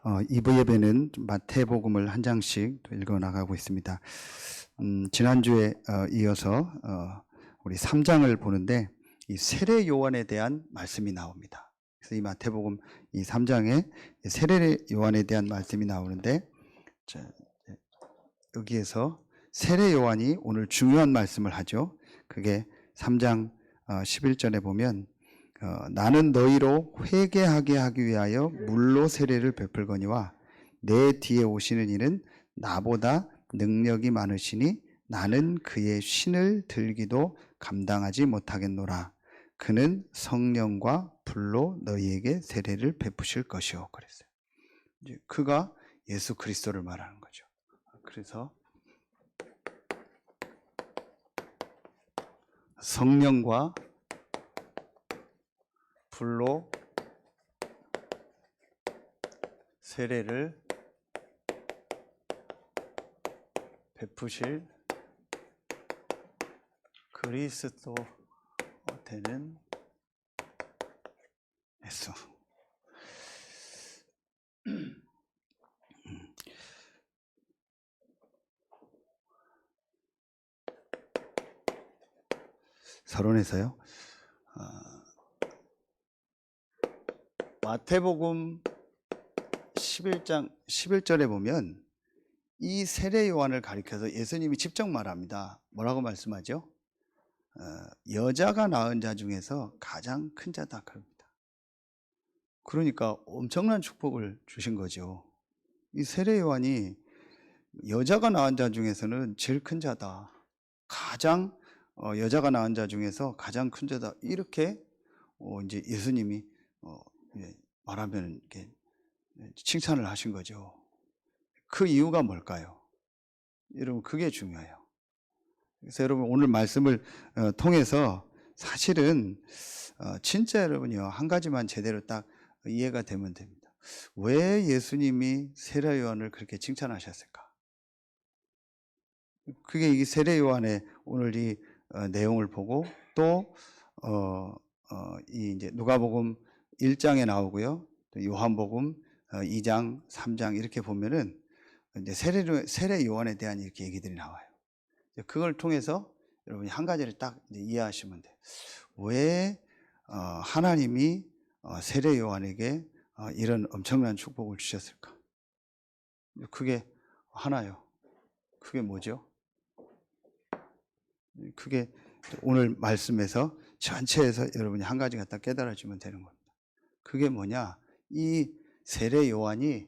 2부 예배는 마태복음을 한 장씩 읽어 나가고 있습니다. 지난주에 이어서 우리 3장을 보는데 이 세례 요한에 대한 말씀이 나옵니다. 그래서 이 마태복음 이 3장에 세례 요한에 대한 말씀이 나오는데, 여기에서 세례 요한이 오늘 중요한 말씀을 하죠. 그게 3장 11절에 보면 나는 너희로 회개하게 하기 위하여 물로 세례를 베풀거니와 내 뒤에 오시는 이는 나보다 능력이 많으시니 나는 그의 신을 들기도 감당하지 못하겠노라. 그는 성령과 불로 너희에게 세례를 베푸실 것이요. 그랬어요. 이제 그가 예수 그리스도를 말하는 거죠. 그래서 성령과 불로 세례를 베푸실 그리스도 되는 예수. 서론에서요. 마태복음 11장 11절에 보면 이 세례 요한을 가리켜서 예수님이 직접 말합니다. 뭐라고 말씀하죠? 여자가 낳은 자 중에서 가장 큰 자다 그럽니다. 그러니까 엄청난 축복을 주신 거죠. 이 세례 요한이 여자가 낳은 자 중에서는 제일 큰 자다. 가장 여자가 낳은 자 중에서 가장 큰 자다. 이렇게 이제 예수님이 말하면 이렇게 칭찬을 하신 거죠. 그 이유가 뭘까요? 여러분, 그게 중요해요. 그래서 여러분, 오늘 말씀을 통해서 사실은 진짜 여러분이요, 한 가지만 제대로 딱 이해가 되면 됩니다. 왜 예수님이 세례 요한을 그렇게 칭찬하셨을까? 그게 이 세례 요한의 오늘 이 내용을 보고 또 이 이제 누가복음 1장에 나오고요, 또 요한복음 2장, 3장 이렇게 보면은 이제 세례 요한에 대한 이렇게 얘기들이 나와요. 그걸 통해서 여러분이 한 가지를 딱 이해하시면 돼요. 왜 하나님이 세례 요한에게 이런 엄청난 축복을 주셨을까? 그게 하나요. 그게 뭐죠? 그게 오늘 말씀에서 전체에서 여러분이 한 가지가 딱 깨달아지면 되는 겁니다. 그게 뭐냐? 이 세례 요한이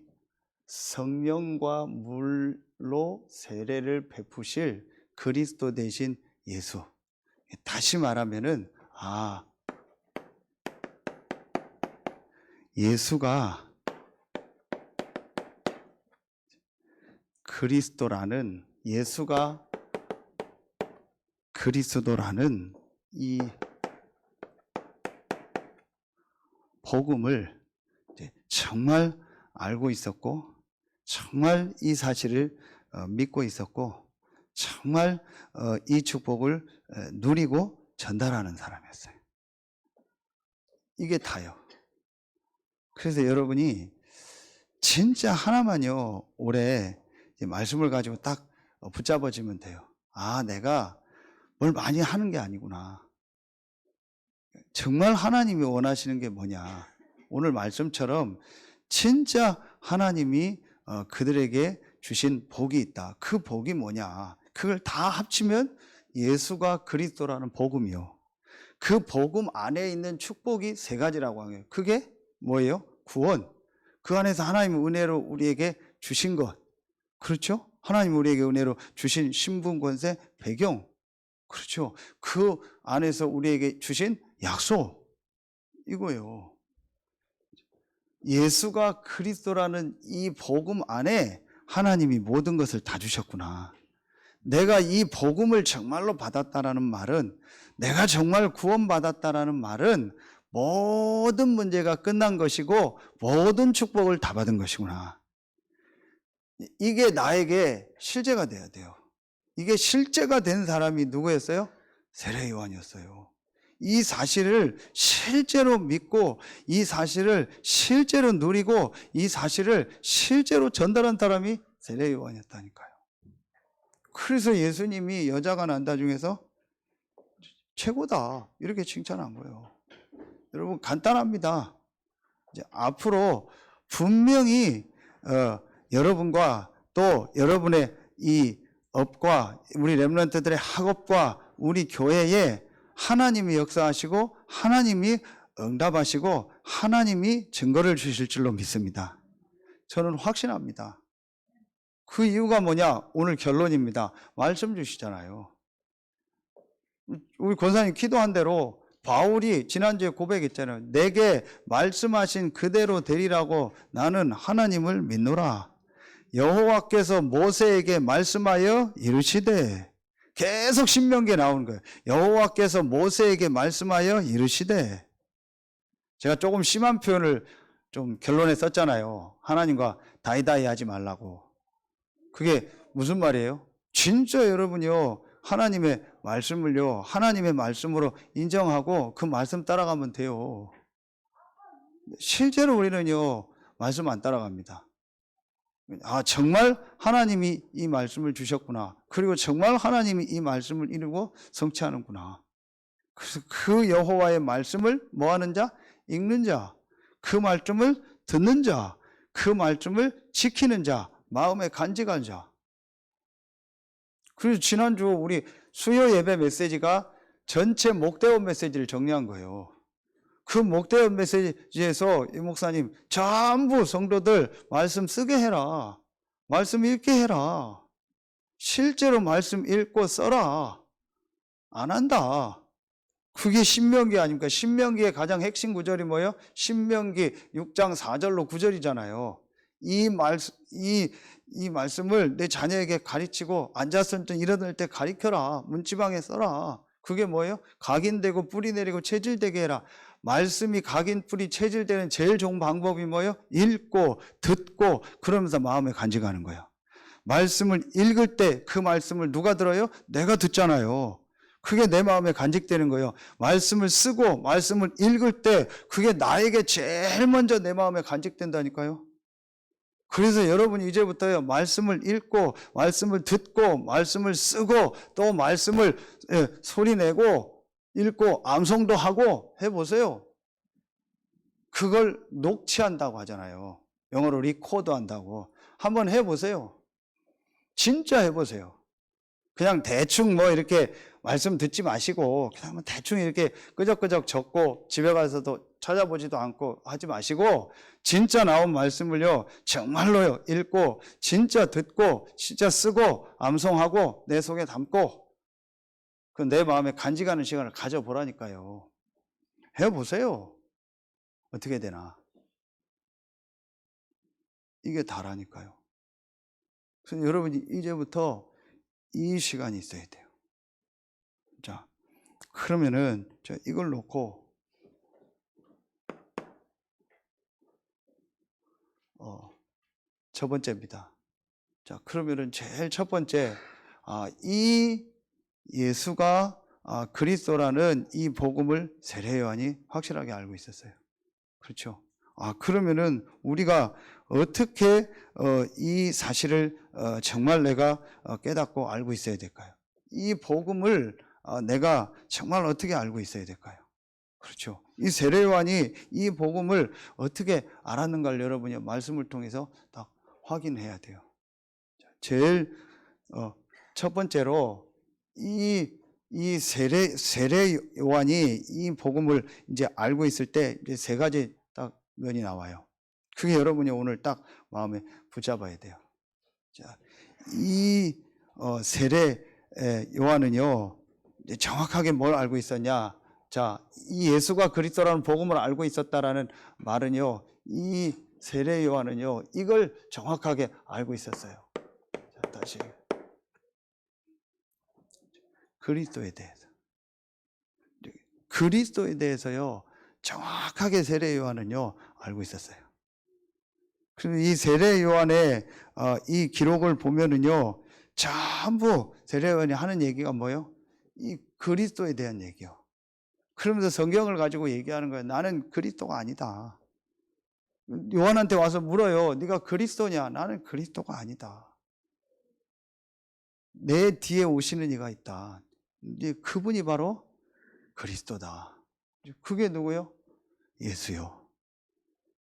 성령과 물로 세례를 베푸실 그리스도 대신 예수. 다시 말하면은 예수가 그리스도라는, 예수가 그리스도라는 이 복음을 정말 알고 있었고, 정말 이 사실을 믿고 있었고, 정말 이 축복을 누리고 전달하는 사람이었어요. 이게 다요. 그래서 여러분이 진짜 하나만요, 올해 말씀을 가지고 딱 붙잡아지면 돼요. 내가 뭘 많이 하는 게 아니구나. 정말 하나님이 원하시는 게 뭐냐. 오늘 말씀처럼 진짜 하나님이 그들에게 주신 복이 있다. 그 복이 뭐냐. 그걸 다 합치면 예수가 그리스도라는 복음이요. 그 복음 안에 있는 축복이 세 가지라고 해요. 그게 뭐예요? 구원. 그 안에서 하나님의 은혜로 우리에게 주신 것. 그렇죠? 하나님 우리에게 은혜로 주신 신분, 권세, 배경. 그렇죠? 그 안에서 우리에게 주신 약속. 이거예요. 예수가 그리스도라는 이 복음 안에 하나님이 모든 것을 다 주셨구나. 내가 이 복음을 정말로 받았다라는 말은, 내가 정말 구원받았다라는 말은 모든 문제가 끝난 것이고 모든 축복을 다 받은 것이구나. 이게 나에게 실제가 돼야 돼요. 이게 실제가 된 사람이 누구였어요? 세례 요한이었어요. 이 사실을 실제로 믿고 이 사실을 실제로 누리고 이 사실을 실제로 전달한 사람이 세례 요한이었다니까요. 그래서 예수님이 여자가 난다 중에서 최고다 이렇게 칭찬한 거예요. 여러분 간단합니다. 이제 앞으로 분명히 여러분과 또 여러분의 이 업과 우리 렘넌트들의 학업과 우리 교회에 하나님이 역사하시고 하나님이 응답하시고 하나님이 증거를 주실 줄로 믿습니다. 저는 확신합니다. 그 이유가 뭐냐? 오늘 결론입니다. 말씀 주시잖아요. 우리 권사님 기도한 대로 바울이 지난주에 고백했잖아요. 내게 말씀하신 그대로 되리라고 나는 하나님을 믿노라. 여호와께서 모세에게 말씀하여 이르시되, 계속 신명기에 나오는 거예요. 여호와께서 모세에게 말씀하여 이르시되. 제가 조금 심한 표현을 좀 결론에 썼잖아요. 하나님과 다이다이 하지 말라고. 그게 무슨 말이에요? 진짜 여러분이요, 하나님의 말씀을요, 하나님의 말씀으로 인정하고 그 말씀 따라가면 돼요. 실제로 우리는요, 말씀 안 따라갑니다. 아, 정말 하나님이 이 말씀을 주셨구나. 그리고 정말 하나님이 이 말씀을 이루고 성취하는구나. 그래서 그 여호와의 말씀을 뭐 하는 자? 읽는 자. 그 말씀을 듣는 자. 그 말씀을 지키는 자. 마음에 간직한 자. 그래서 지난주 우리 수요 예배 메시지가 전체 목대원 메시지를 정리한 거예요. 그 목대원 메시지에서 이 목사님 전부 성도들 말씀 쓰게 해라. 말씀 읽게 해라. 실제로 말씀 읽고 써라. 안 한다. 그게 신명기 아닙니까? 신명기의 가장 핵심 구절이 뭐예요? 신명기 6장 4절로 9절이잖아요. 이 말씀을 내 자녀에게 가르치고 앉았을 때 일어날 때 가르쳐라. 문지방에 써라. 그게 뭐예요? 각인되고 뿌리 내리고 체질되게 해라. 말씀이 각인 뿌리 체질되는 제일 좋은 방법이 뭐예요? 읽고 듣고 그러면서 마음에 간직하는 거예요. 말씀을 읽을 때 그 말씀을 누가 들어요? 내가 듣잖아요. 그게 내 마음에 간직되는 거예요. 말씀을 쓰고 말씀을 읽을 때 그게 나에게 제일 먼저 내 마음에 간직된다니까요. 그래서 여러분이 이제부터요, 말씀을 읽고 말씀을 듣고 말씀을 쓰고 또 말씀을 소리내고 읽고 암송도 하고 해보세요. 그걸 녹취한다고 하잖아요. 영어로 리코드 한다고. 한번 해보세요. 진짜 해보세요. 그냥 대충 뭐 이렇게 말씀 듣지 마시고 그냥 대충 이렇게 끄적끄적 적고 집에 가서도 찾아보지도 않고 하지 마시고 진짜 나온 말씀을요, 정말로요, 읽고 진짜 듣고 진짜 쓰고 암송하고 내 속에 담고 그 내 마음에 간직하는 시간을 가져보라니까요. 해보세요. 어떻게 되나. 이게 다라니까요. 그래서 여러분이 이제부터 이 시간이 있어야 돼요. 자, 그러면은 이걸 놓고 첫 번째입니다. 자, 그러면은 제일 첫 번째, 이 예수가 그리스도라는 이 복음을 세례 요한이 확실하게 알고 있었어요. 그렇죠? 그러면은 우리가 어떻게 이 사실을 정말 내가 깨닫고 알고 있어야 될까요? 이 복음을 내가 정말 어떻게 알고 있어야 될까요? 그렇죠. 이 세례 요한이 이 복음을 어떻게 알았는가를 여러분이 말씀을 통해서 딱 확인해야 돼요. 제일 첫 번째로 이 세례 요한이 이 복음을 이제 알고 있을 때 이제 세 가지 딱 면이 나와요. 그게 여러분이 오늘 딱 마음에 붙잡아야 돼요. 자, 이 세례 요한은요, 정확하게 뭘 알고 있었냐? 자, 이 예수가 그리스도라는 복음을 알고 있었다라는 말은요, 이 세례 요한은요, 이걸 정확하게 알고 있었어요. 자, 다시. 그리스도에 대해서요, 정확하게 세례 요한은요, 알고 있었어요. 그리고 이 세례 요한의 이 기록을 보면은요, 전부 세례 요한이 하는 얘기가 뭐예요? 이 그리스도에 대한 얘기요. 그러면서 성경을 가지고 얘기하는 거예요. 나는 그리스도가 아니다. 요한한테 와서 물어요. 네가 그리스도냐? 나는 그리스도가 아니다. 내 뒤에 오시는 이가 있다. 이제 그분이 바로 그리스도다. 그게 누구요? 예수요.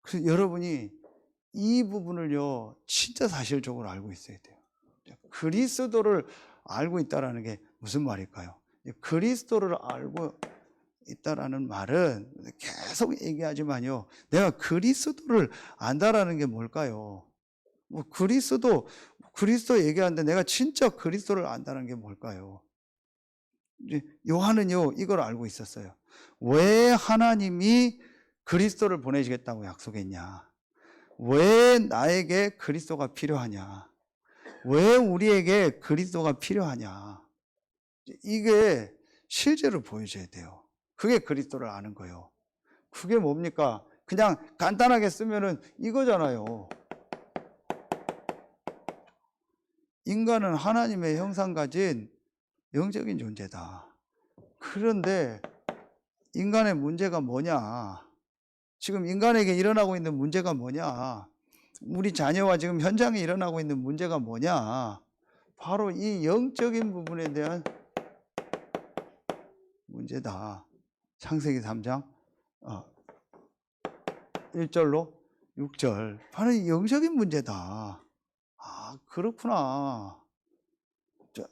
그래서 여러분이 이 부분을요, 진짜 사실적으로 알고 있어야 돼요. 그리스도를 알고 있다라는 게 무슨 말일까요? 그리스도를 알고 있다라는 말은 계속 얘기하지만요, 내가 그리스도를 안다라는 게 뭘까요? 뭐 그리스도 얘기하는데 내가 진짜 그리스도를 안다는 게 뭘까요? 요한은요, 이걸 알고 있었어요. 왜 하나님이 그리스도를 보내시겠다고 약속했냐? 왜 나에게 그리스도가 필요하냐? 왜 우리에게 그리스도가 필요하냐? 이게 실제로 보여줘야 돼요. 그게 그리스도를 아는 거예요. 그게 뭡니까? 그냥 간단하게 쓰면은 이거잖아요. 인간은 하나님의 형상 가진 영적인 존재다. 그런데 인간의 문제가 뭐냐? 지금 인간에게 일어나고 있는 문제가 뭐냐? 우리 자녀와 지금 현장에 일어나고 있는 문제가 뭐냐? 바로 이 영적인 부분에 대한 문제다. 창세기 3장 1절로 6절. 바로 이 영적인 문제다. 아, 그렇구나.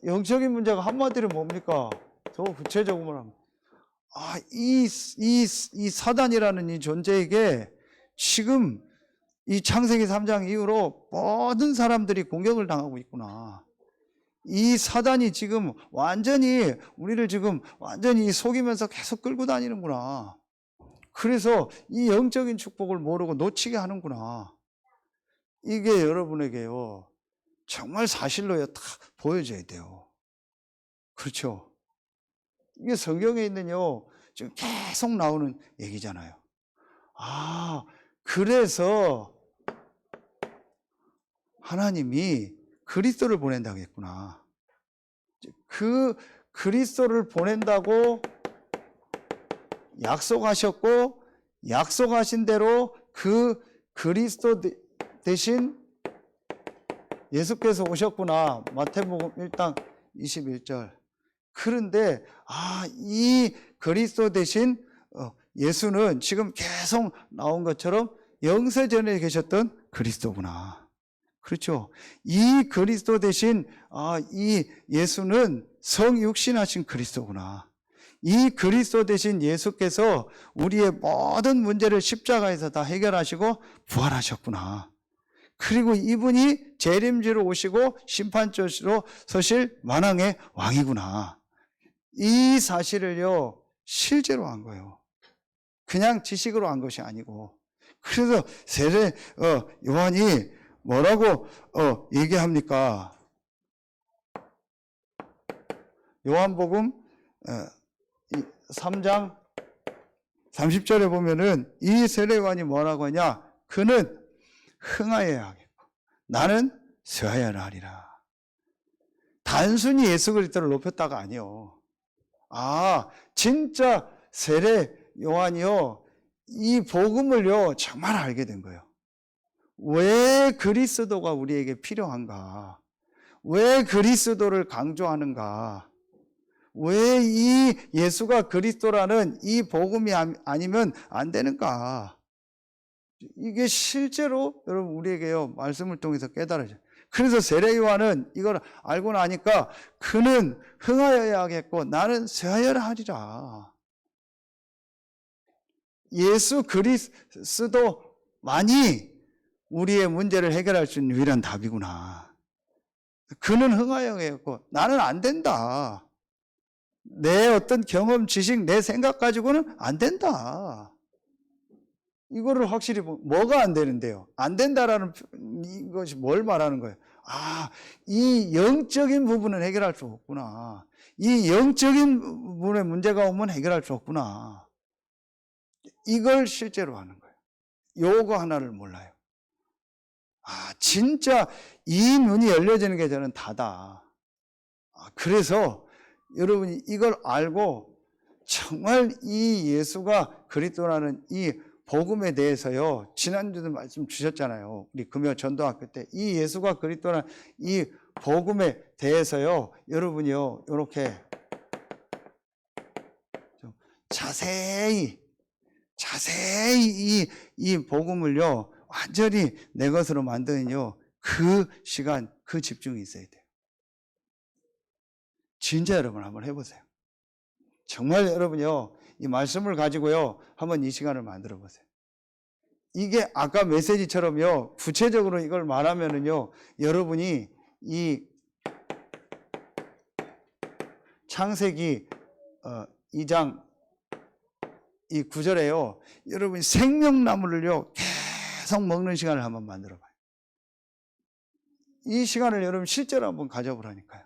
영적인 문제가 한마디로 뭡니까? 더 구체적으로 하면, 이 사단이라는 이 존재에게 지금 이 창세기 3장 이후로 모든 사람들이 공격을 당하고 있구나. 이 사단이 지금 완전히 우리를 지금 완전히 속이면서 계속 끌고 다니는구나. 그래서 이 영적인 축복을 모르고 놓치게 하는구나. 이게 여러분에게요, 정말 사실로요, 다 보여줘야 돼요. 그렇죠? 이게 성경에 있는요, 지금 계속 나오는 얘기잖아요. 그래서 하나님이 그리스도를 보낸다고 했구나. 그 그리스도를 보낸다고 약속하셨고, 약속하신 대로 그 그리스도 대신 예수께서 오셨구나. 마태복음 1장 21절. 그런데 이 그리스도 대신 예수는 지금 계속 나온 것처럼 영세전에 계셨던 그리스도구나. 그렇죠? 이 그리스도 대신 이 예수는 성육신하신 그리스도구나. 이 그리스도 대신 예수께서 우리의 모든 문제를 십자가에서 다 해결하시고 부활하셨구나. 그리고 이분이 재림지로 오시고 심판조로 서실 만왕의 왕이구나. 이 사실을요, 실제로 한 거예요. 그냥 지식으로 한 것이 아니고. 그래서 세례 요한이 뭐라고 얘기합니까? 요한복음 3장 30절에 보면은 이 세례 요한이 뭐라고 하냐? 그는 흥하여야 하겠고 나는 쇠하여야 하리라. 단순히 예수 그리스도를 높였다가 아니요. 진짜 세례 요한이요, 이 복음을요 정말 알게 된 거예요. 왜 그리스도가 우리에게 필요한가? 왜 그리스도를 강조하는가? 왜 이 예수가 그리스도라는 이 복음이 아니면 안 되는가? 이게 실제로 여러분 우리에게요 말씀을 통해서 깨달아져요. 그래서 세례 요한은 이걸 알고 나니까 그는 흥하여야 하겠고 나는 쇠하여야 하리라. 예수 그리스도만이 우리의 문제를 해결할 수 있는 유일한 답이구나. 그는 흥하여야 하겠고 나는 안 된다. 내 어떤 경험, 지식, 내 생각 가지고는 안 된다. 이거를 확실히 뭐가 안 되는데요? 안 된다라는 것이 뭘 말하는 거예요? 이 영적인 부분은 해결할 수 없구나. 이 영적인 부분에 문제가 오면 해결할 수 없구나. 이걸 실제로 하는 거예요. 요거 하나를 몰라요. 진짜 이 눈이 열려지는 게 저는 다다. 그래서 여러분이 이걸 알고 정말 이 예수가 그리스도라는 이 복음에 대해서요, 지난주도 말씀 주셨잖아요. 우리 금요 전도학교 때 이 예수가 그리스도라는 이 복음에 대해서요, 여러분이요, 이렇게 좀 자세히 이 복음을요, 완전히 내 것으로 만드는요, 그 시간, 그 집중이 있어야 돼요. 진짜 여러분 한번 해보세요. 정말 여러분요, 이 말씀을 가지고요, 한번 이 시간을 만들어 보세요. 이게 아까 메시지처럼요, 구체적으로 이걸 말하면은요, 여러분이 이 창세기 2장 이 9절에요, 여러분이 생명나무를요, 계속 먹는 시간을 한번 만들어 봐요. 이 시간을 여러분 실제로 한번 가져보라니까요.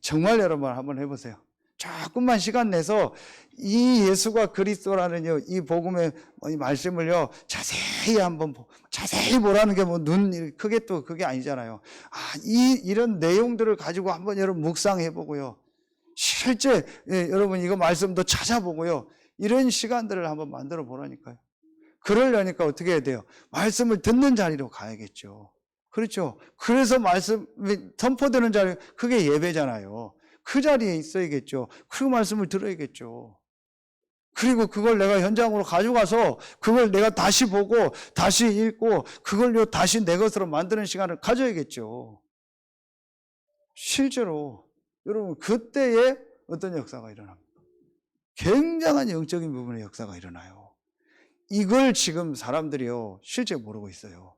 정말 여러분 한번 해보세요. 조금만 시간 내서 이 예수가 그리스도라는 이 복음의 말씀을요, 자세히 보라는 게 뭐 눈 크게 또 그게 아니잖아요. 이런 내용들을 가지고 한번 여러분 묵상해 보고요. 실제 여러분 이거 말씀도 찾아보고요. 이런 시간들을 한번 만들어 보라니까요. 그러려니까 어떻게 해야 돼요? 말씀을 듣는 자리로 가야겠죠. 그렇죠. 그래서 말씀이 선포되는 자리, 그게 예배잖아요. 그 자리에 있어야겠죠. 그 말씀을 들어야겠죠. 그리고 그걸 내가 현장으로 가져가서 그걸 내가 다시 보고 다시 읽고 그걸요 다시 내 것으로 만드는 시간을 가져야겠죠. 실제로 여러분 그때에 어떤 역사가 일어납니다. 굉장한 영적인 부분의 역사가 일어나요. 이걸 지금 사람들이요 실제 모르고 있어요.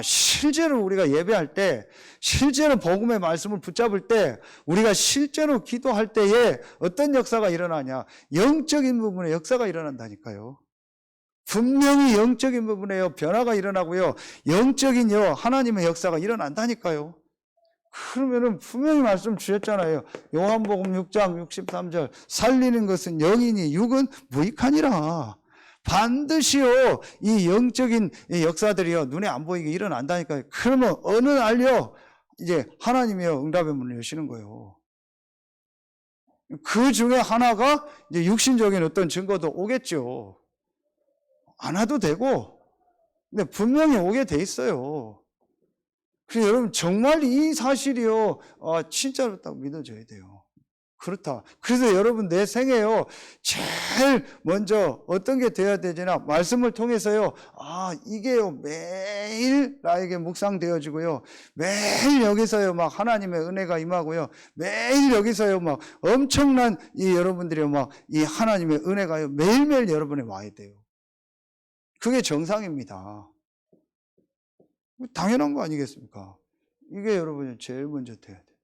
실제로 우리가 예배할 때, 실제로 복음의 말씀을 붙잡을 때, 우리가 실제로 기도할 때에 어떤 역사가 일어나냐? 영적인 부분에 역사가 일어난다니까요. 분명히 영적인 부분에요 변화가 일어나고요, 영적인요 하나님의 역사가 일어난다니까요. 그러면은 분명히 말씀 주셨잖아요. 요한복음 6장 63절, 살리는 것은 영이니 육은 무익하니라. 반드시요 이 영적인 역사들이요 눈에 안 보이게 일어난다니까요. 그러면 어느 날요 이제 하나님이요 응답의 문을 여시는 거예요. 그 중에 하나가 이제 육신적인 어떤 증거도 오겠죠. 안 와도 되고, 근데 분명히 오게 돼 있어요. 그래서 여러분 정말 이 사실이요 진짜로 딱 믿어져야 돼요. 그렇다. 그래서 여러분 내 생애요 제일 먼저 어떤 게 돼야 되지나 말씀을 통해서요 이게요 매일 나에게 묵상되어지고요, 매일 여기서요 막 하나님의 은혜가 임하고요, 매일 여기서요 막 엄청난 이 여러분들이요 막 이 하나님의 은혜가요 매일매일 여러분에 와야 돼요. 그게 정상입니다. 당연한 거 아니겠습니까? 이게 여러분이 제일 먼저 돼야 돼요.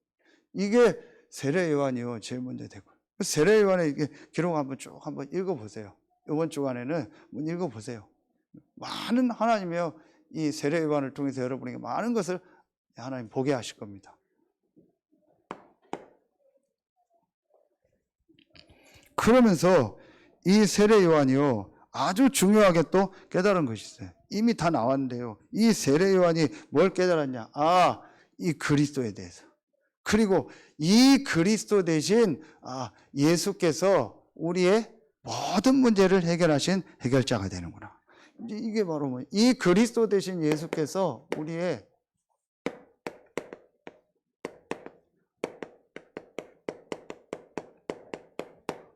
이게 세례 요한이요 제일 먼저 되고, 세례 요한의 이게 기록 한번 쭉 한번 읽어보세요. 이번 주간에는 한번 읽어보세요. 많은 하나님이요 이 세례 요한을 통해서 여러분에게 많은 것을 하나님 보게 하실 겁니다. 그러면서 이 세례 요한이요 아주 중요하게 또 깨달은 것이 있어요. 이미 다 나왔는데요, 이 세례 요한이 뭘 깨달았냐? 이 그리스도에 대해서. 그리고 이 그리스도 대신 예수께서 우리의 모든 문제를 해결하신 해결자가 되는구나. 이게 바로 이 그리스도 대신 예수께서 우리의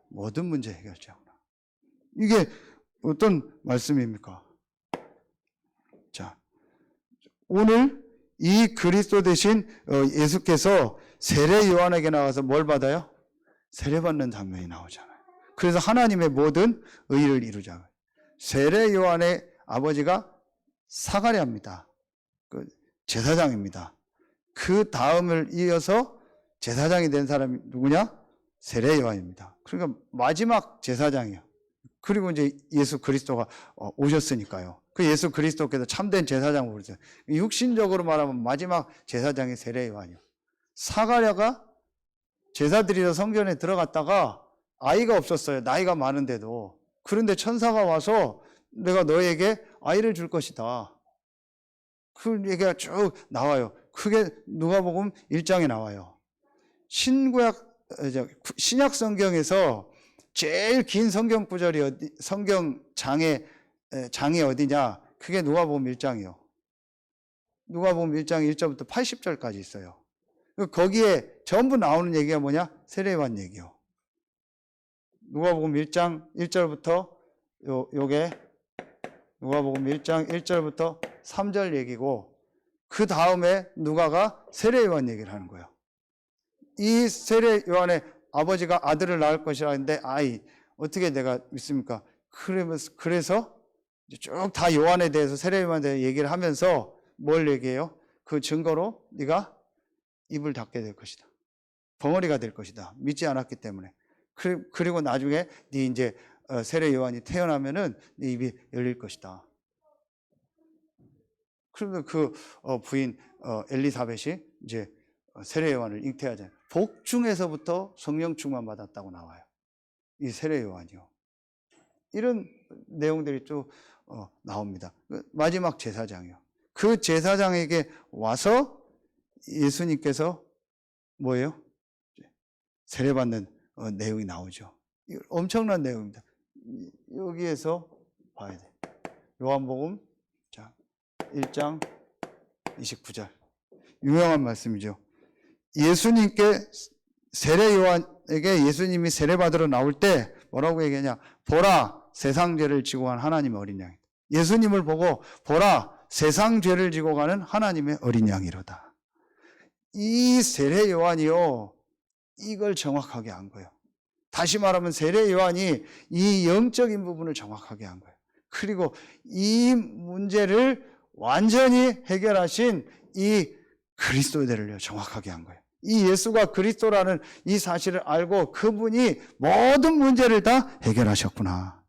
모든 문제 해결자구나. 이게 어떤 말씀입니까? 자, 오늘 이 그리스도 대신 예수께서 세례 요한에게 나와서 뭘 받아요? 세례받는 장면이 나오잖아요. 그래서 하나님의 모든 의를 이루자. 세례 요한의 아버지가 사가랴입니다. 그 제사장입니다. 그 다음을 이어서 제사장이 된 사람이 누구냐? 세례 요한입니다. 그러니까 마지막 제사장이에요. 그리고 이제 예수 그리스도가 오셨으니까요. 그 예수 그리스도께서 참된 제사장으로 부르죠. 육신적으로 말하면 마지막 제사장이 세례 요한이요. 사가랴가 제사드리러 성전에 들어갔다가 아이가 없었어요. 나이가 많은데도. 그런데 천사가 와서 내가 너에게 아이를 줄 것이다. 그 얘기가 쭉 나와요. 그게 누가복음 1장에 나와요. 신구약 신약 성경에서 제일 긴 성경 구절이 성경 장이 어디냐? 그게 누가복음 1장이요. 누가복음 1장 1절부터 80절까지 있어요. 거기에 전부 나오는 얘기가 뭐냐? 세례요한 얘기요. 누가복음 1장 1절부터 요게 누가복음 1장 1절부터 3절 얘기고, 그 다음에 누가가 세례요한 얘기를 하는 거예요. 이 세례요한의 아버지가 아들을 낳을 것이라 했는데, 어떻게 내가 믿습니까? 그래서 쭉 다 요한에 대해서, 세례요한에 대해서 얘기를 하면서 뭘 얘기해요? 그 증거로 네가 입을 닫게 될 것이다. 벙어리가 될 것이다. 믿지 않았기 때문에. 그리고 나중에 네 이제 세례 요한이 태어나면은 네 입이 열릴 것이다. 그러면 그 부인 엘리사벳이 이제 세례 요한을 잉태하잖아요. 복중에서부터 성령 충만 받았다고 나와요. 이 세례 요한이요. 이런 내용들이 또 나옵니다. 마지막 제사장이요. 그 제사장에게 와서 예수님께서 뭐예요? 세례받는 내용이 나오죠. 엄청난 내용입니다. 여기에서 봐야 돼. 요한복음 1장 29절. 유명한 말씀이죠. 예수님께 세례 요한에게 예수님이 세례받으러 나올 때 뭐라고 얘기하냐? 보라, 세상 죄를 지고 간 하나님의 어린 양이다. 예수님을 보고 보라, 세상 죄를 지고 가는 하나님의 어린 양이로다. 이 세례 요한이요, 이걸 정확하게 한 거예요. 다시 말하면 세례 요한이 이 영적인 부분을 정확하게 한 거예요. 그리고 이 문제를 완전히 해결하신 이 그리스도대를요, 정확하게 한 거예요. 이 예수가 그리스도라는 이 사실을 알고 그분이 모든 문제를 다 해결하셨구나.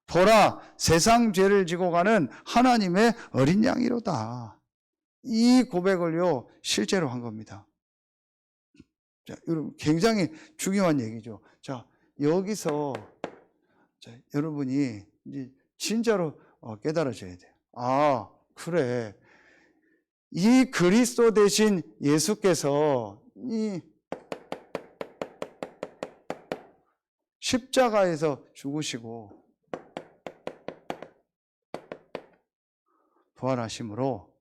보라, 세상 죄를 지고 가는 하나님의 어린 양이로다. 이 고백을요, 실제로 한 겁니다. 자, 여러분, 굉장히 중요한 얘기죠. 자, 여기서 여러분이 이제 진짜로 깨달아져야 돼요. 그래. 이 그리스도 대신 예수께서 이 십자가에서 죽으시고 부활하심으로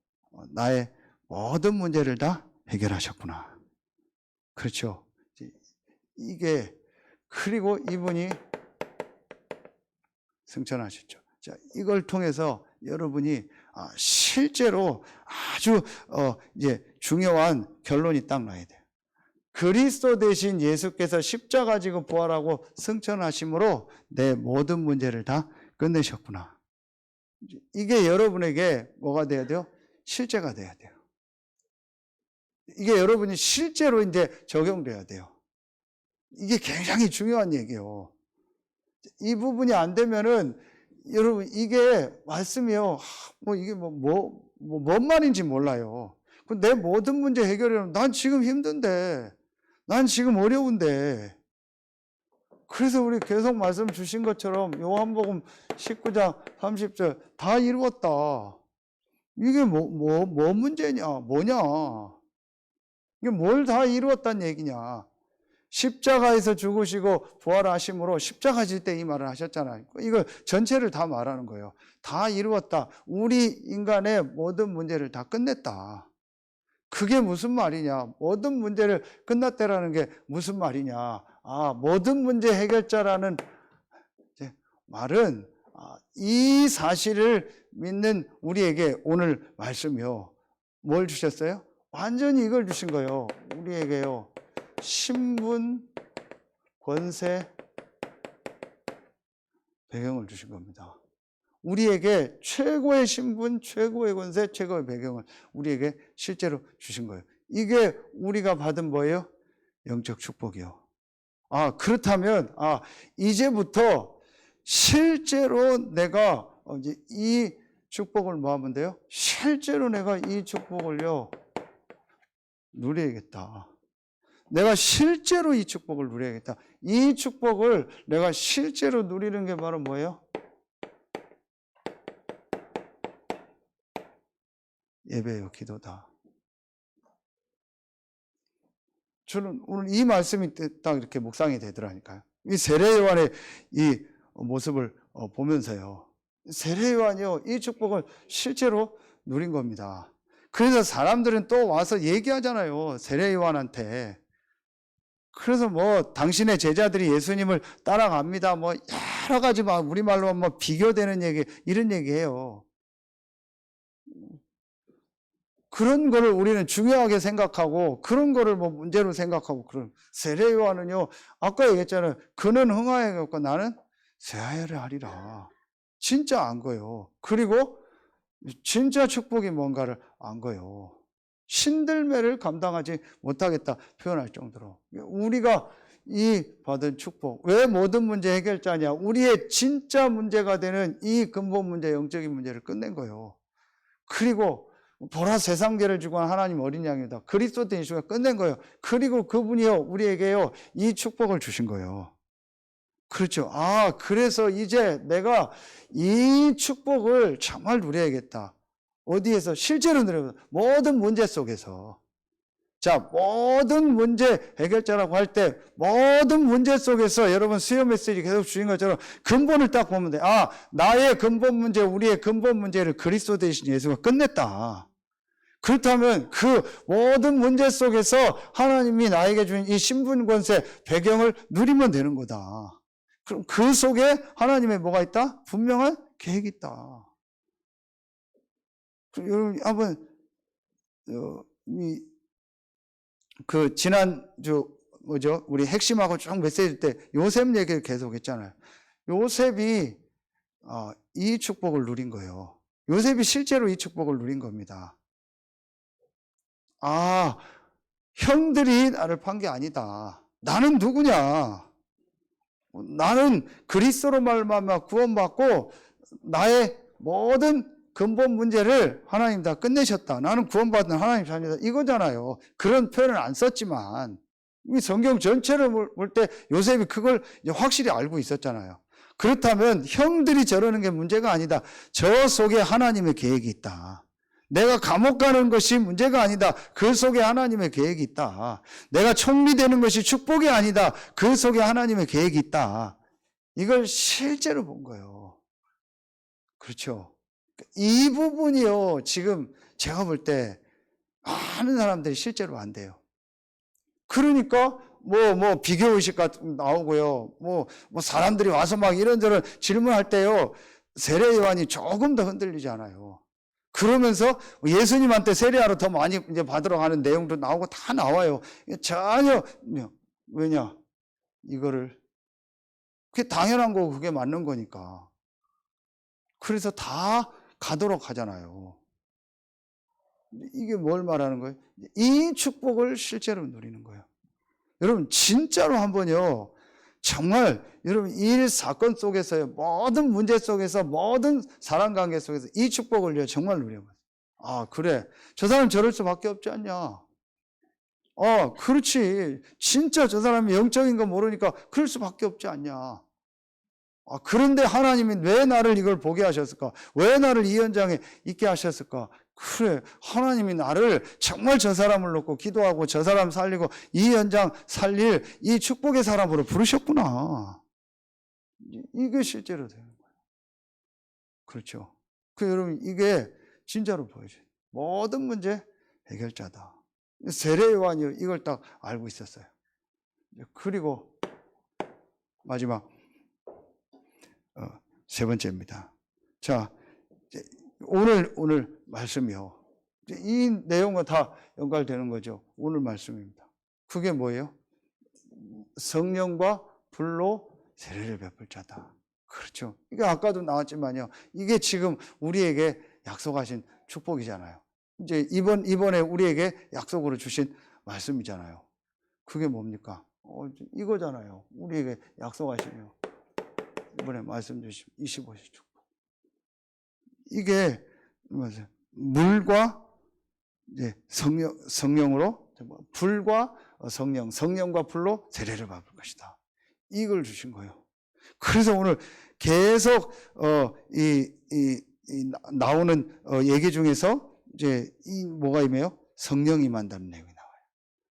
나의 모든 문제를 다 해결하셨구나. 그렇죠. 이게, 그리고 이분이 승천하셨죠. 자, 이걸 통해서 여러분이 실제로 아주 이제 중요한 결론이 딱 나야 돼요. 그리스도 대신 예수께서 십자가 지고 부활하고 승천하심으로 내 모든 문제를 다 끝내셨구나. 이게 여러분에게 뭐가 돼야 돼요? 실제가 돼야 돼요. 이게 여러분이 실제로 이제 적용돼야 돼요. 이게 굉장히 중요한 얘기예요. 이 부분이 안 되면은 여러분, 이게 말씀이요, 이게 뭔 말인지 몰라요. 내 모든 문제 해결하려면 난 지금 힘든데, 난 지금 어려운데. 그래서 우리 계속 말씀 주신 것처럼 요한복음 19장 30절 다 이루었다. 이게 뭔 문제냐? 뭐냐? 이게 뭘 다 이루었다는 얘기냐? 십자가에서 죽으시고 부활하심으로 십자가 질 때 이 말을 하셨잖아요. 이거 전체를 다 말하는 거예요. 다 이루었다. 우리 인간의 모든 문제를 다 끝냈다. 그게 무슨 말이냐? 모든 문제를 끝났다라는 게 무슨 말이냐? 모든 문제 해결자라는 말은 이 사실을 믿는 우리에게 오늘 말씀이요. 뭘 주셨어요? 완전히 이걸 주신 거예요. 우리에게요. 신분, 권세, 배경을 주신 겁니다. 우리에게 최고의 신분, 최고의 권세, 최고의 배경을 우리에게 실제로 주신 거예요. 이게 우리가 받은 뭐예요? 영적 축복이요. 그렇다면 이제부터 실제로 내가 이제 이 축복을 뭐 하면 돼요? 실제로 내가 이 축복을요 누려야겠다. 내가 실제로 이 축복을 누려야겠다. 이 축복을 내가 실제로 누리는 게 바로 뭐예요? 예배요, 기도다. 저는 오늘 이 말씀이 딱 이렇게 묵상이 되더라니까요. 이 세례 요한의 이 모습을 보면서요. 세례 요한이요, 이 축복을 실제로 누린 겁니다. 그래서 사람들은 또 와서 얘기하잖아요. 세례 요한한테. 그래서 뭐 당신의 제자들이 예수님을 따라갑니다. 뭐 여러 가지 막 우리말로 뭐 비교되는 얘기, 이런 얘기해요. 그런 거를 우리는 중요하게 생각하고 그런 거를 뭐 문제로 생각하고 그런. 세례 요한은요, 아까 얘기했잖아요. 그는 흥하에 갔고 나는 쇠하여를 하리라. 진짜 안 거예요. 그리고 진짜 축복이 뭔가를 안 거예요. 신들매를 감당하지 못하겠다 표현할 정도로. 우리가 이 받은 축복, 왜 모든 문제 해결자냐? 우리의 진짜 문제가 되는 이 근본 문제, 영적인 문제를 끝낸 거예요. 그리고 보라 세상계를 주고 하나님 어린 양이다. 그리스도 된 예수가 끝낸 거예요. 그리고 그분이요, 우리에게요, 이 축복을 주신 거예요. 그렇죠. 아, 그래서 이제 내가 이 축복을 정말 누려야겠다. 어디에서? 실제로 누려야 모든 문제 속에서. 자, 모든 문제 해결자라고 할 때 모든 문제 속에서 여러분 수요 메시지 계속 주신 것처럼 근본을 딱 보면 돼. 아, 나의 근본 문제, 우리의 근본 문제를 그리스도 되신 예수가 끝냈다. 그렇다면 그 모든 문제 속에서 하나님이 나에게 준 이 신분 권세 배경을 누리면 되는 거다. 그럼 그 속에 하나님의 뭐가 있다? 분명한 계획이 있다. 여러분 한번 지난주 뭐죠? 우리 핵심하고 쭉 메시지 때 요셉 얘기를 계속 했잖아요. 요셉이 이 축복을 누린 거예요. 요셉이 실제로 이 축복을 누린 겁니다. 아, 형들이 나를 판 게 아니다. 나는 누구냐? 나는 그리스도로 말미암아 구원받고 나의 모든 근본 문제를 하나님 다 끝내셨다. 나는 구원받은 하나님 자녀다. 이거잖아요. 그런 표현을 안 썼지만 이 성경 전체를 볼 때 요셉이 그걸 확실히 알고 있었잖아요. 그렇다면 형들이 저러는 게 문제가 아니다. 저 속에 하나님의 계획이 있다. 내가 감옥 가는 것이 문제가 아니다. 그 속에 하나님의 계획이 있다. 내가 총리되는 것이 축복이 아니다. 그 속에 하나님의 계획이 있다. 이걸 실제로 본 거예요. 그렇죠. 이 부분이요, 지금 제가 볼 때 많은 사람들이 실제로 안 돼요. 그러니까 비교의식 같은 거 나오고요. 사람들이 와서 막 이런저런 질문할 때요, 세례 요한이 조금 더 흔들리지 않아요. 그러면서 예수님한테 세례하러 더 많이 이제 받으러 가는 내용도 나오고 다 나와요. 전혀, 왜냐? 이거를, 그게 당연한 거고 그게 맞는 거니까. 그래서 다 가도록 하잖아요. 이게 뭘 말하는 거예요? 이 축복을 실제로 누리는 거예요. 여러분, 진짜로 한번요, 정말 여러분 일 사건 속에서요, 모든 문제 속에서, 모든 사람 관계 속에서 이 축복을요, 정말 누려봐요. 아, 그래. 저 사람 저럴 수밖에 없지 않냐. 그렇지. 진짜 저 사람이 영적인 거 모르니까 그럴 수밖에 없지 않냐. 그런데 하나님이 왜 나를 이걸 보게 하셨을까? 왜 나를 이 현장에 있게 하셨을까? 그래, 하나님이 나를 정말 저 사람을 놓고 기도하고 저 사람 살리고 이 현장 살릴 이 축복의 사람으로 부르셨구나. 이게 실제로 되는 거예요. 그렇죠. 여러분, 이게 진짜로 보여줘요. 모든 문제 해결자다. 세례 요한이 이걸 딱 알고 있었어요. 그리고 마지막 세 번째입니다. 자, 오늘 말씀이요. 이 내용과 다 연관되는 거죠. 오늘 말씀입니다. 그게 뭐예요? 성령과 불로 세례를 베풀 자다. 그렇죠. 이게 아까도 나왔지만요. 이게 지금 우리에게 약속하신 축복이잖아요. 이제 이번에 우리에게 약속으로 주신 말씀이잖아요. 그게 뭡니까? 이거잖아요. 우리에게 약속하시며 이번에 말씀 주신 25시 축복. 이게 물과 이제 성령으로 불과 성령과 불로 세례를 받을 것이다. 이걸 주신 거예요. 그래서 오늘 계속 나오는 얘기 중에서 이제 뭐가 임해요? 성령이 임한다는 내용이 나와요.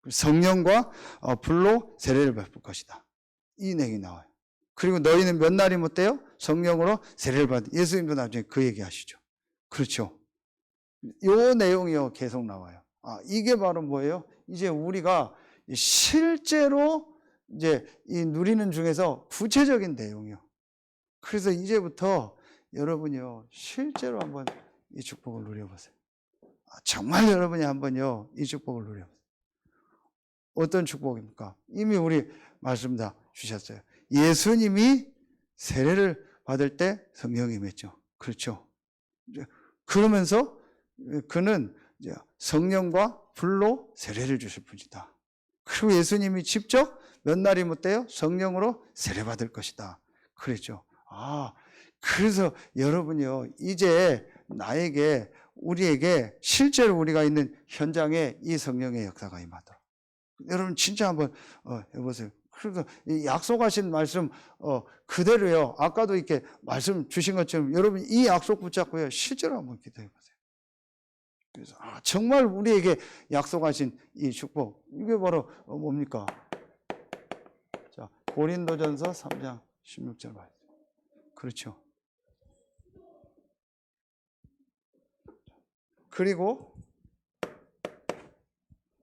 성령과 불로 세례를 베풀 것이다. 이 내용이 나와요. 그리고 너희는 몇 날이 못돼요? 성령으로 세례를 받은. 예수님도 나중에 그 얘기 하시죠. 그렇죠. 요 내용이요 계속 나와요. 이게 바로 뭐예요? 이제 우리가 실제로 이제 이 누리는 중에서 구체적인 내용이요. 그래서 이제부터 여러분이요 실제로 한번 이 축복을 누려보세요. 정말 여러분이 한번요 이 축복을 누려보세요. 어떤 축복입니까? 이미 우리 말씀 다 주셨어요. 예수님이 세례를 받을 때 성령이 임했죠. 그렇죠. 그러면서 그는 성령과 불로 세례를 주실 분이다. 그리고 예수님이 직접 몇 날이 못돼요? 성령으로 세례 받을 것이다. 그랬죠. 그래서 여러분이요 이제 나에게 우리에게 실제로 우리가 있는 현장에 이 성령의 역사가 임하도록 여러분 진짜 한번 해보세요. 그래서 이 약속하신 말씀 그대로요. 아까도 이렇게 말씀 주신 것처럼 여러분 이 약속 붙잡고요 실제로 한번 기도해 보세요. 그래서 정말 우리에게 약속하신 이 축복 이게 바로 뭡니까? 자, 고린도전서 3장 16절 말씀. 그렇죠. 그리고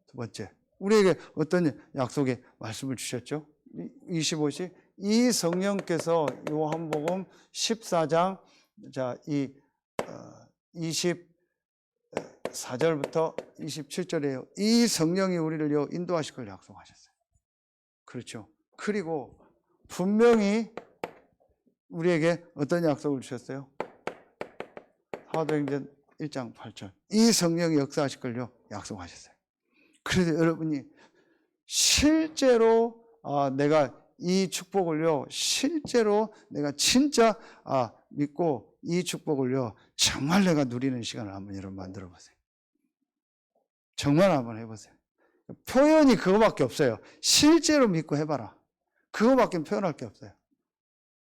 두 번째, 우리에게 어떤 약속의 말씀을 주셨죠? 25시 이 성령께서 요한복음 14장 이 24절부터 27절에요. 이 성령이 우리를 인도하실 걸 약속하셨어요. 그렇죠. 그리고 분명히 우리에게 어떤 약속을 주셨어요? 사도행전 1장 8절. 이 성령이 역사하실 걸요 약속하셨어요. 그래서 여러분이 실제로 내가 이 축복을요 실제로 내가 진짜 믿고 이 축복을요 정말 내가 누리는 시간을 한번 여러분 만들어 보세요. 정말 한번 해보세요. 표현이 그거밖에 없어요. 실제로 믿고 해봐라. 그거밖에 표현할 게 없어요.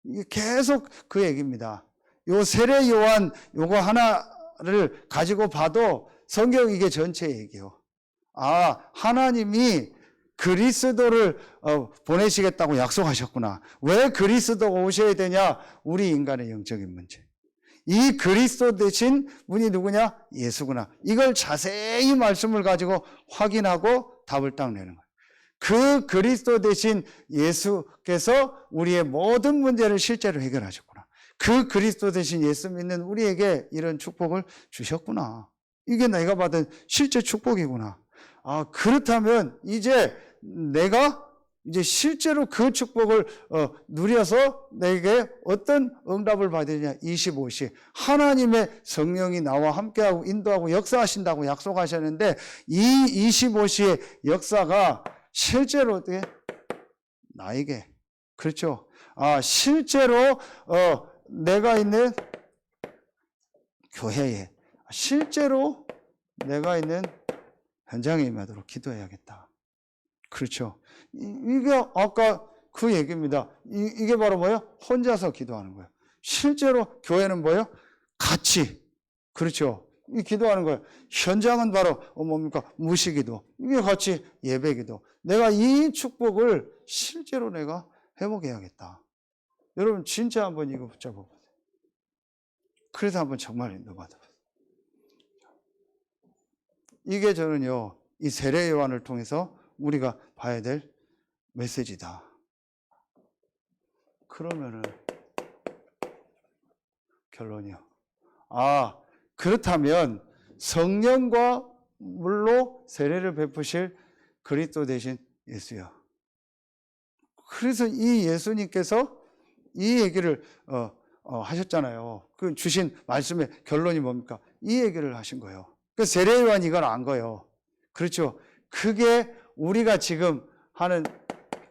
이게 계속 그 얘기입니다. 요 세례 요한 요거 하나를 가지고 봐도 성경 이게 전체 얘기예요. 하나님이 그리스도를 보내시겠다고 약속하셨구나. 왜 그리스도가 오셔야 되냐? 우리 인간의 영적인 문제. 이 그리스도 대신 분이 누구냐? 예수구나. 이걸 자세히 말씀을 가지고 확인하고 답을 딱 내는 거예요. 그 그리스도 대신 예수께서 우리의 모든 문제를 실제로 해결하셨구나. 그 그리스도 대신 예수 믿는 우리에게 이런 축복을 주셨구나. 이게 내가 받은 실제 축복이구나. 그렇다면 이제 내가 이제 실제로 그 축복을 누려서 내게 어떤 응답을 받으냐. 25시 하나님의 성령이 나와 함께하고 인도하고 역사하신다고 약속하셨는데 이 25시의 역사가 실제로 어떻게 나에게 그렇죠. 실제로 내가 있는 교회에 실제로 내가 있는 현장에 임하도록 기도해야겠다. 그렇죠. 이게 아까 그 얘기입니다. 이게 바로 뭐예요? 혼자서 기도하는 거예요. 실제로 교회는 뭐예요? 같이. 그렇죠. 이 기도하는 거예요. 현장은 바로 뭡니까? 무시기도. 이게 같이 예배기도. 내가 이 축복을 실제로 내가 해보게 해야겠다. 여러분 진짜 한번 이거 붙잡아 보세요. 그래서 한번 정말 인도받아 보세요. 이게 저는요, 이 세례 요한을 통해서 우리가 봐야 될 메시지다. 그러면은 결론이요. 그렇다면 성령과 물로 세례를 베푸실 그리스도 대신 예수요. 그래서 이 예수님께서 이 얘기를 하셨잖아요. 그 주신 말씀의 결론이 뭡니까? 이 얘기를 하신 거예요. 그 세례 요한이 이걸 안 거예요. 그렇죠. 그게 우리가 지금 하는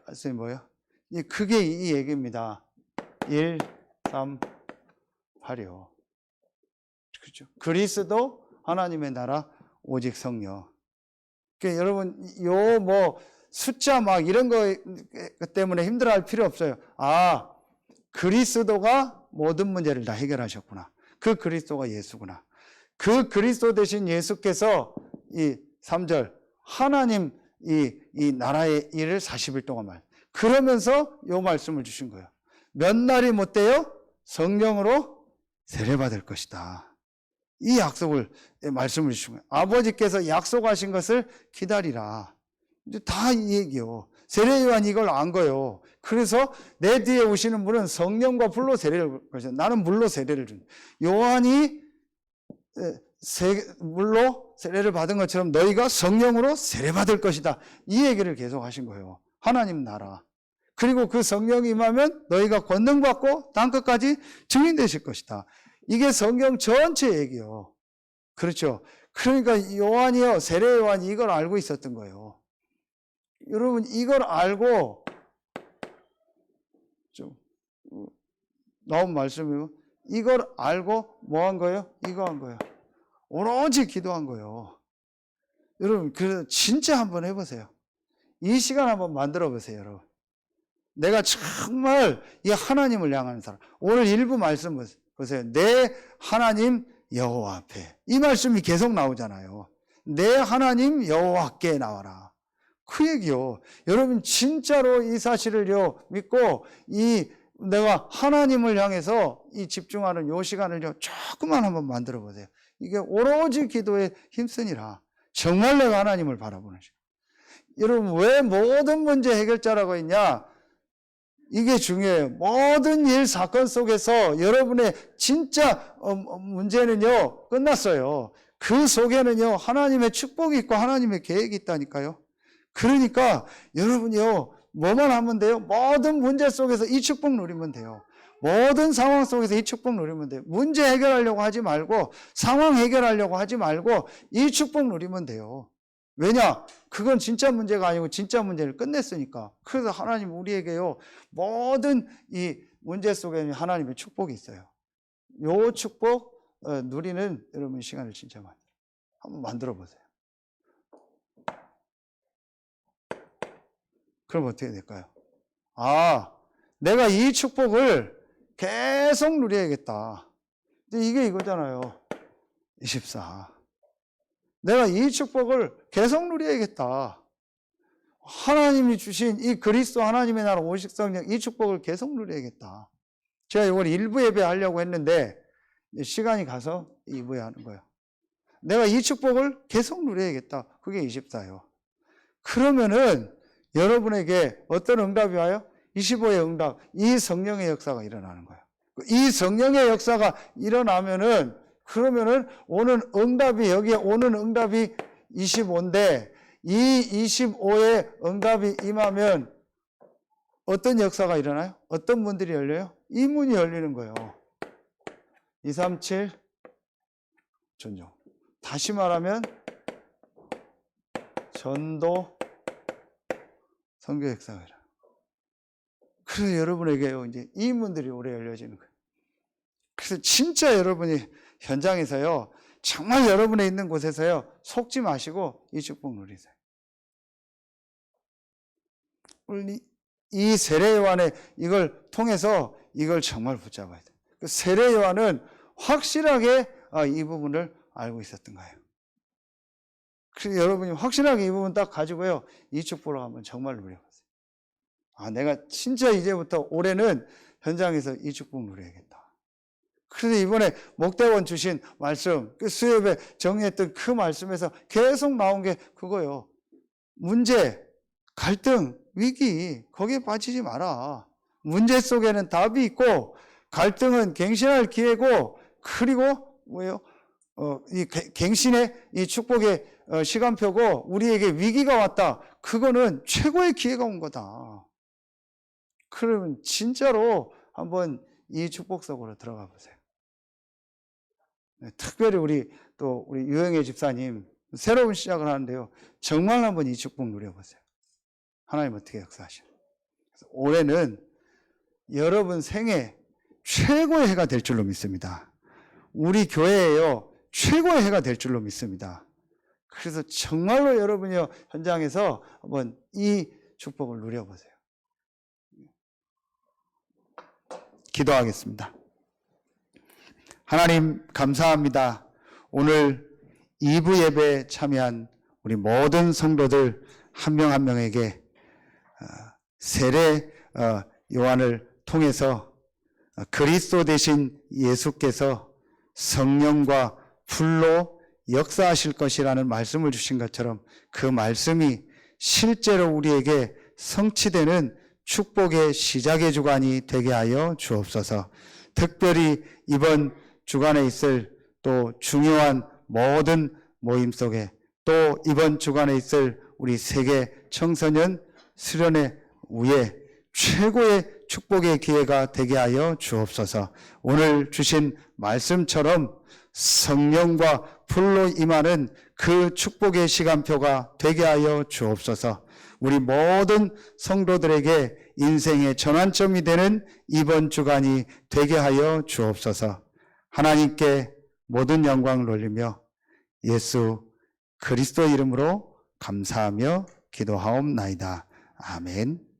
말씀이 뭐예요? 그게 이 얘기입니다. 1, 3, 8이요. 그렇죠. 그리스도 하나님의 나라 오직 성령. 그러니까 여러분 숫자 막 이런 거 때문에 힘들어할 필요 없어요. 그리스도가 모든 문제를 다 해결하셨구나. 그 그리스도가 예수구나. 그 그리스도 대신 예수께서 이 3절 하나님 이 나라의 일을 40일 동안 그러면서 요 말씀을 주신 거예요. 몇 날이 못 돼요? 성령으로 세례받을 것이다. 이 약속을, 말씀을 주신 거예요. 아버지께서 약속하신 것을 기다리라. 다 이 얘기요. 세례요한이 이걸 안 거요. 그래서 내 뒤에 오시는 분은 성령과 불로 세례를 받으셨다. 나는 물로 세례를 준. 요한이 물로 세례를 받은 것처럼 너희가 성령으로 세례받을 것이다. 이 얘기를 계속 하신 거예요. 하나님 나라. 그리고 그 성령이 임하면 너희가 권능 받고 땅끝까지 증인 되실 것이다. 이게 성경 전체 얘기요. 그렇죠. 그러니까 요한이요, 세례 요한이 이걸 알고 있었던 거예요. 여러분 이걸 알고 좀 나온 말씀이요. 이걸 알고 뭐 한 거예요? 이거 한 거예요. 오로지 기도한 거예요. 여러분 그래서 진짜 한번 해보세요. 이 시간 한번 만들어 보세요, 여러분. 내가 정말 이 하나님을 향하는 사람. 오늘 일부 말씀 보세요. 내 하나님 여호와 앞에. 이 말씀이 계속 나오잖아요. 내 하나님 여호와께 나와라. 그 얘기요. 여러분 진짜로 이 사실을요 믿고 내가 하나님을 향해서 이 집중하는 요 시간을요 조금만 한번 만들어 보세요. 이게 오로지 기도에 힘쓰니라. 정말 내가 하나님을 바라보는 시간. 여러분 왜 모든 문제 해결자라고 했냐? 이게 중요해요. 모든 일 사건 속에서 여러분의 진짜 문제는요 끝났어요. 그 속에는요 하나님의 축복이 있고 하나님의 계획이 있다니까요. 그러니까 여러분이요 뭐만 하면 돼요? 모든 문제 속에서 이 축복 누리면 돼요. 모든 상황 속에서 이 축복 누리면 돼요. 문제 해결하려고 하지 말고 상황 해결하려고 하지 말고 이 축복 누리면 돼요. 왜냐? 그건 진짜 문제가 아니고 진짜 문제를 끝냈으니까. 그래서 하나님 우리에게요 모든 이 문제 속에는 하나님의 축복이 있어요. 요 축복 누리는 여러분 시간을 진짜 한번 만들어 보세요. 그럼 어떻게 될까요? 아, 내가 이 축복을 계속 누려야겠다. 근데 이게 이거잖아요. 24. 내가 이 축복을 계속 누려야겠다. 하나님이 주신 이 그리스도 하나님의 나라 오직 성령 이 축복을 계속 누려야겠다. 제가 이걸 1부 예배 하려고 했는데 시간이 가서 2부에 하는 거예요. 내가 이 축복을 계속 누려야겠다. 그게 24예요. 그러면은 여러분에게 어떤 응답이 와요? 25의 응답, 이 성령의 역사가 일어나는 거예요. 이 성령의 역사가 일어나면은 그러면은 오는 응답이 여기에 오는 응답이 25인데 이 25의 응답이 임하면 어떤 역사가 일어나요? 어떤 문들이 열려요? 이 문이 열리는 거예요. 237 전종. 다시 말하면 전도 선교 역사가 일어나요. 그래서 여러분에게요 이제 이 문들이 오래 열려지는 거예요. 그래서 진짜 여러분이 현장에서요 정말 여러분의 있는 곳에서요 속지 마시고 이 축복 누리세요. 이 세례 요한의 이걸 통해서 이걸 정말 붙잡아야 돼요. 그 세례 요한은 확실하게 이 부분을 알고 있었던 거예요. 그래서 여러분이 확실하게 이 부분 딱 가지고요 이 축복을 한번 정말 누려보세요. 내가 진짜 이제부터 올해는 현장에서 이 축복 누려야겠다. 그래서 이번에 목대원 주신 말씀, 그 수협에 정리했던 그 말씀에서 계속 나온 게 그거예요. 문제, 갈등, 위기, 거기에 빠지지 마라. 문제 속에는 답이 있고, 갈등은 갱신할 기회고, 그리고 뭐예요? 이 갱신의 이 축복의 시간표고, 우리에게 위기가 왔다. 그거는 최고의 기회가 온 거다. 그러면 진짜로 한번 이 축복 속으로 들어가 보세요. 특별히 우리 유영애 집사님 새로운 시작을 하는데요. 정말 한번 이 축복 누려보세요. 하나님 어떻게 역사하시나. 올해는 여러분 생애 최고의 해가 될 줄로 믿습니다. 우리 교회에요 최고의 해가 될 줄로 믿습니다. 그래서 정말로 여러분이요 현장에서 한번 이 축복을 누려보세요. 기도하겠습니다. 하나님 감사합니다. 오늘 2부 예배에 참여한 우리 모든 성도들 한 명 한 명에게 세례 요한을 통해서 그리스도 되신 예수께서 성령과 불로 역사하실 것이라는 말씀을 주신 것처럼 그 말씀이 실제로 우리에게 성취되는 축복의 시작의 주간이 되게 하여 주옵소서. 특별히 이번 주간에 있을 또 중요한 모든 모임 속에 또 이번 주간에 있을 우리 세계 청소년 수련회 위에 최고의 축복의 기회가 되게 하여 주옵소서. 오늘 주신 말씀처럼 성령과 불로 임하는 그 축복의 시간표가 되게 하여 주옵소서. 우리 모든 성도들에게 인생의 전환점이 되는 이번 주간이 되게 하여 주옵소서. 하나님께 모든 영광을 돌리며 예수 그리스도 이름으로 감사하며 기도하옵나이다. 아멘.